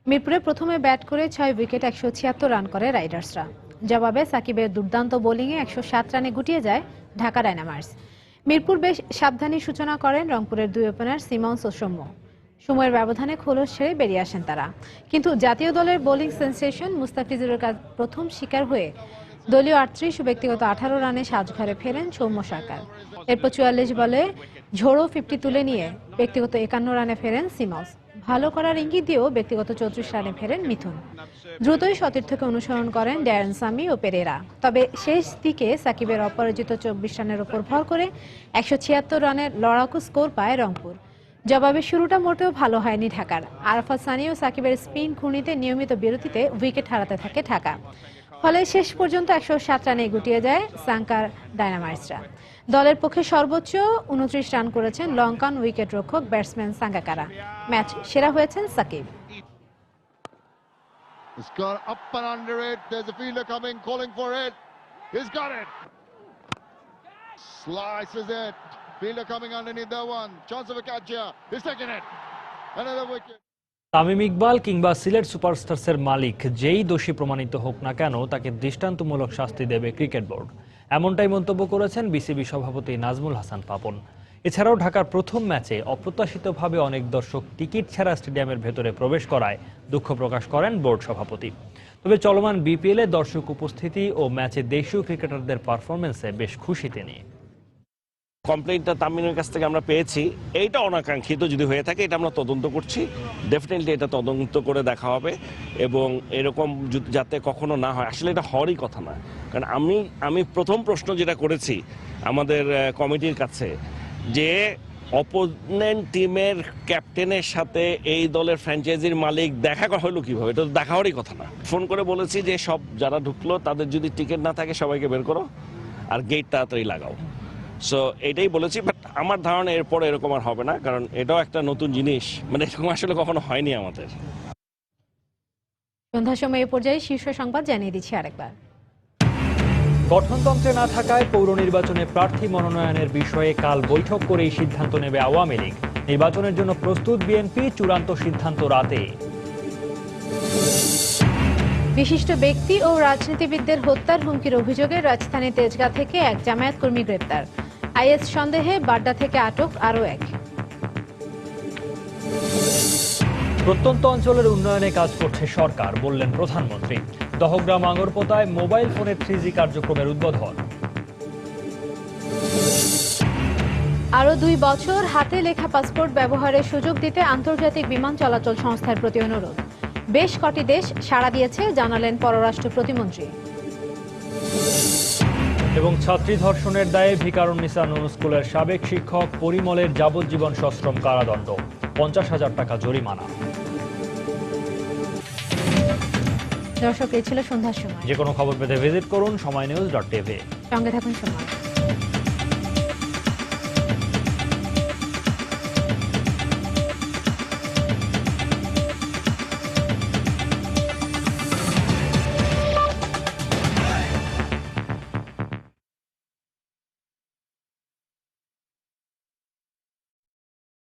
মিরপুরে প্রথমে ব্যাট করে 6 উইকেট 176 রান করে রাইডার্সরা। জবাবে সাকিবের দুর্দান্ত বোলিংয়ে 107 রানে গুটিয়ে যায় ঢাকা ডায়নামার্স। মিরপুর বেশ সাবধানী সূচনা করেন রংপুরের দুই ওপেনার সিমন্স ও সৌম্য। সময়ের ব্যবধানে খোলস ছেড়ে বেরিয়ে আসেন তারা। কিন্তু জাতীয় দলের বোলিং সেন্সেশন মুস্তাফিজুরের কাছে প্রথম শিকার হয়ে দলীয় 38 ও ব্যক্তিগত 18 রানে সাজঘরে ফেরেন সৌম্য সরকার। এরপর 44 বলে ঝোড়ো 50 তুলে নিয়ে ব্যক্তিগত 51 রানে ফেরেন সিমস। ভালো করার ইঙ্গিত দিয়েও ব্যক্তিগত 34 রানে ফেরেন মিথুন। দ্রুতই সতীর্থকে অনুসরণ করেন ড্যারেন সামি ও পেরেরা। তবে শেষ দিকে সাকিবের অপরাজিত 24 রানের উপর ভর করে 176 রানের লড়াকু স্কোর পায় রংপুর। জবাবে শুরুটা মোটেও ভালো হয়নি ঢাকার। আরাফাত সানি ও সাকিবের স্পিন ঘূর্ণিতে নিয়মিত বিরতিতে উইকেট হারাতে থাকে ঢাকা। ফলে শেষ পর্যন্ত 107 রানে গুটিয়ে যায় সাঙ্কার ডায়নামাইটসরা। দলের পক্ষে সর্বোচ্চ 29 রান করেছেন লঙ্কান উইকেট রক্ষক ব্যাটসম্যান সাঙ্গাকারা। ম্যাচ সেরা হয়েছেন সাকিব। তামিম ইকবাল কিংবা সিলেট সুপারস্টার্সের মালিক যেই দোষী প্রমাণিত হোক না কেন তাকে দৃষ্টান্তমূলক শাস্তি দেবে ক্রিকেট বোর্ড, এমনটাই মন্তব্য করেছেন বিসিবি সভাপতি নাজমুল হাসান পাপন। এছাড়াও ঢাকার প্রথম ম্যাচে অপ্রত্যাশিতভাবে অনেক দর্শক টিকিট ছাড়া স্টেডিয়ামের ভেতরে প্রবেশ করায় দুঃখ প্রকাশ করেন বোর্ড সভাপতি। তবে চলমান বিপিএলে দর্শক উপস্থিতি ও ম্যাচে দেশীয় ক্রিকেটারদের পারফরমেন্সে বেশ খুশি তিনি। কমপ্লেইনটা তামিমের কাছ থেকে আমরা পেয়েছি, এইটা অনাকাঙ্ক্ষিত যদি হয়ে থাকে এটা আমরা তদন্ত করছি। ডেফিনেটলি এটা তদন্ত করে দেখা হবে এবং এরকম যাতে কখনো না হয়। আসলে এটা হওয়ারই কথা না, কারণ আমি প্রথম প্রশ্ন যেটা করেছি আমাদের কমিটির কাছে যে অপোনেন্ট টিমের ক্যাপ্টেনের সাথে এই দলের ফ্র্যাঞ্চাইজির মালিক দেখা হলো কিভাবে, এটা তো দেখা হওয়ারই কথা না। ফোন করে বলেছি যে সব যারা ঢুকলো তাদের যদি টিকিট না থাকে সবাইকে বের করো আর গেট তাড়াতাড়ি লাগাও। সো এটাই বলেছি, বাট আমার ধারণা এরপরে এরকম আর হবে না, কারণ এটাও একটা নতুন জিনিস, মানে এরকম আসলে কখনো হয়নি আমাদের। সন্ধ্যার সময় এ পর্যায়ে শীর্ষ সংবাদ জানিয়ে দিচ্ছি আরেকবার। গঠনতন্ত্রে না থাকায় পৌর নির্বাচনে প্রার্থী মনোনয়নের বিষয়ে কাল বৈঠক করেই সিদ্ধান্ত নেবে আওয়ামী লীগ। নির্বাচনের জন্য প্রস্তুত বিএনপি, চূড়ান্ত সিদ্ধান্ত রাতে। বিশিষ্ট ব্যক্তি ও রাজনীতিবিদদের হত্যার হুমকির অভিযোগে রাজধানীর তেজগাঁ থেকে এক জামায়াত কর্মী গ্রেপ্তার। আইএস সন্দেহে বাড্ডা থেকে আটক আরও এক। প্রত্যন্ত অঞ্চলের উন্নয়নে কাজ করছে সরকার, বললেন প্রধানমন্ত্রী। দহগ্রাম আঙ্গরপোতায় মোবাইল ফোনের 3G কার্যক্রমের উদ্বোধন। আরও 2 বছর হাতে লেখা পাসপোর্ট ব্যবহারের সুযোগ দিতে আন্তর্জাতিক বিমান চলাচল সংস্থার প্রতি অনুরোধ। বেশ কটি দেশ সাড়া দিয়েছে, জানালেন পররাষ্ট্র প্রতিমন্ত্রী। এবং ছাত্রী ধর্ষণের দায়ে ভিকারুন্নিসা নুন স্কুলের সাবেক শিক্ষক পরিমলের যাবজ্জীবন সশ্রম কারাদণ্ড, 50,000 টাকা জরিমানা। দর্শক, এই ছিল সন্ধ্যার সময়। যে কোনো খবর পেতে ভিজিট করুন সময়নিউজ.tv। সঙ্গে থাকুন সময়।